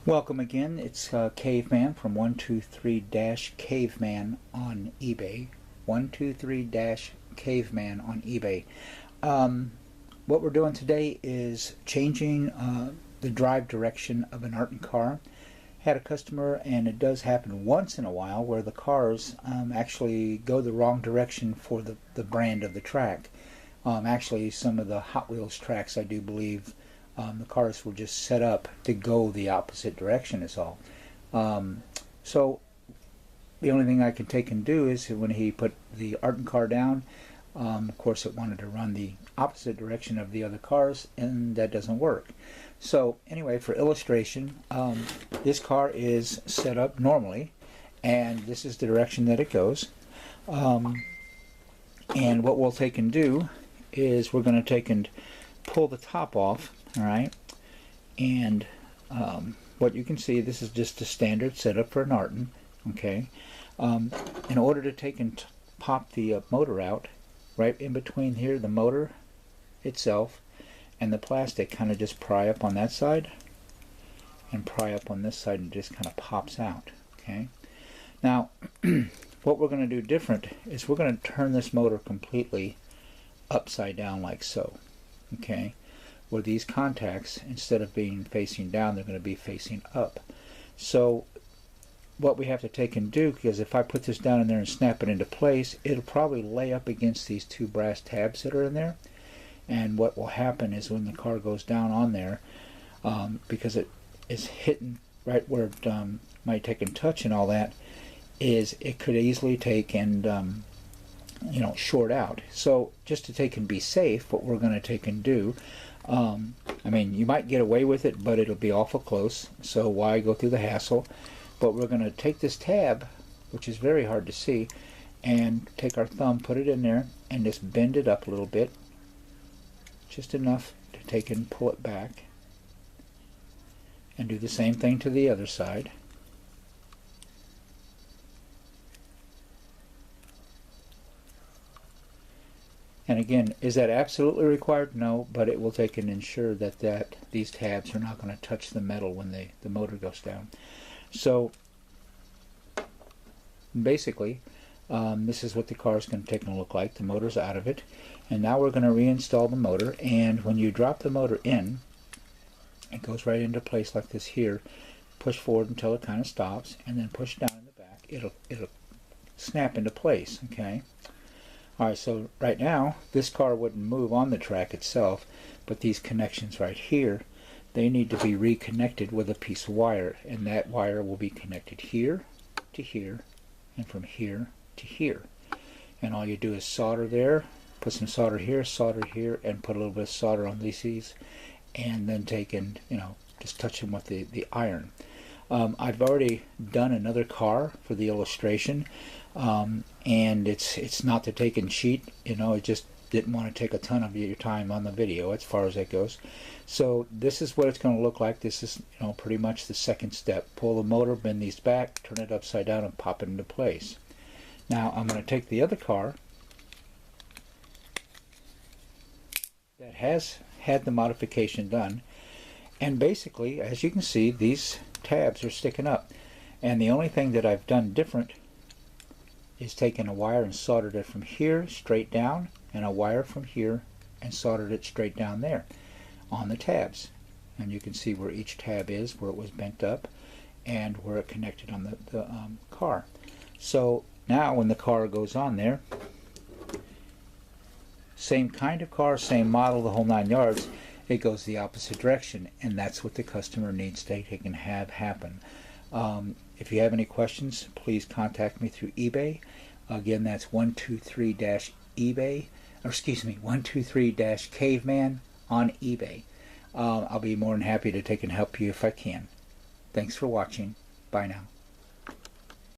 Welcome again. It's Caveman from 123-Caveman on eBay. 123-Caveman on eBay. What we're doing today is changing the drive direction of an Artin car. Had a customer, and it does happen once in a while, where the cars actually go the wrong direction for the brand of the track. Actually, some of the Hot Wheels tracks, I do believe, the cars were just set up to go the opposite direction is all. So the only thing I can take and do is when he put the Artin car down, of course it wanted to run the opposite direction of the other cars, and that doesn't work. So anyway, for illustration, this car is set up normally, and this is the direction that it goes. And what we'll take and do is we're going to take and pull the top off. Alright, and what you can see, this is just a standard setup for an Artin. Okay, in order to take and pop the motor out, right in between here, the motor itself and the plastic kind of just pry up on that side and pry up on this side, and just kind of pops out. Okay, now what we're going to do different is we're going to turn this motor completely upside down like so. Okay, where these contacts, instead of being facing down, they're going to be facing up. So what we have to take and do, because if I put this down in there and snap it into place, it'll probably lay up against these two brass tabs that are in there. And what will happen is when the car goes down on there, because it is hitting right where it might take and touch and all that, is it could easily take and short out. So just to take and be safe, what we're going to take and do, I mean, you might get away with it, but it'll be awful close, so why go through the hassle? But we're going to take this tab, which is very hard to see, and take our thumb, put it in there, and just bend it up a little bit, just enough to take and pull it back, and do the same thing to the other side. And again, is that absolutely required? No, but it will take and ensure that these tabs are not going to touch the metal when the motor goes down. So basically, this is what the car is going to take and look like. The motor's out of it, and now we're going to reinstall the motor. And when you drop the motor in, it goes right into place like this here. Push forward until it kind of stops, and then push down in the back. It'll snap into place. Okay. Alright, so right now this car wouldn't move on the track itself, but these connections right here, they need to be reconnected with a piece of wire, and that wire will be connected here to here and from here to here. And all you do is solder there, put some solder here, and put a little bit of solder on these, and then take and just touch them with the iron. I've already done another car for the illustration, and it's not to take and cheat. I just didn't want to take a ton of your time on the video as far as that goes. So this is what it's going to look like. This is pretty much the second step. Pull the motor, bend these back, turn it upside down, and pop it into place. Now I'm going to take the other car that has had the modification done, and basically, as you can see, these tabs are sticking up, and the only thing that I've done different is taken a wire and soldered it from here straight down, and a wire from here and soldered it straight down there on the tabs. And you can see where each tab is, where it was bent up, and where it connected on the car. So now when the car goes on there, same kind of car, same model, the whole 9 yards, it goes the opposite direction, and that's what the customer needs to take and have happen. If you have any questions, please contact me through eBay. Again, that's 123-eBay, or excuse me, 123-Caveman on eBay. I'll be more than happy to take and help you if I can. Thanks for watching. Bye now.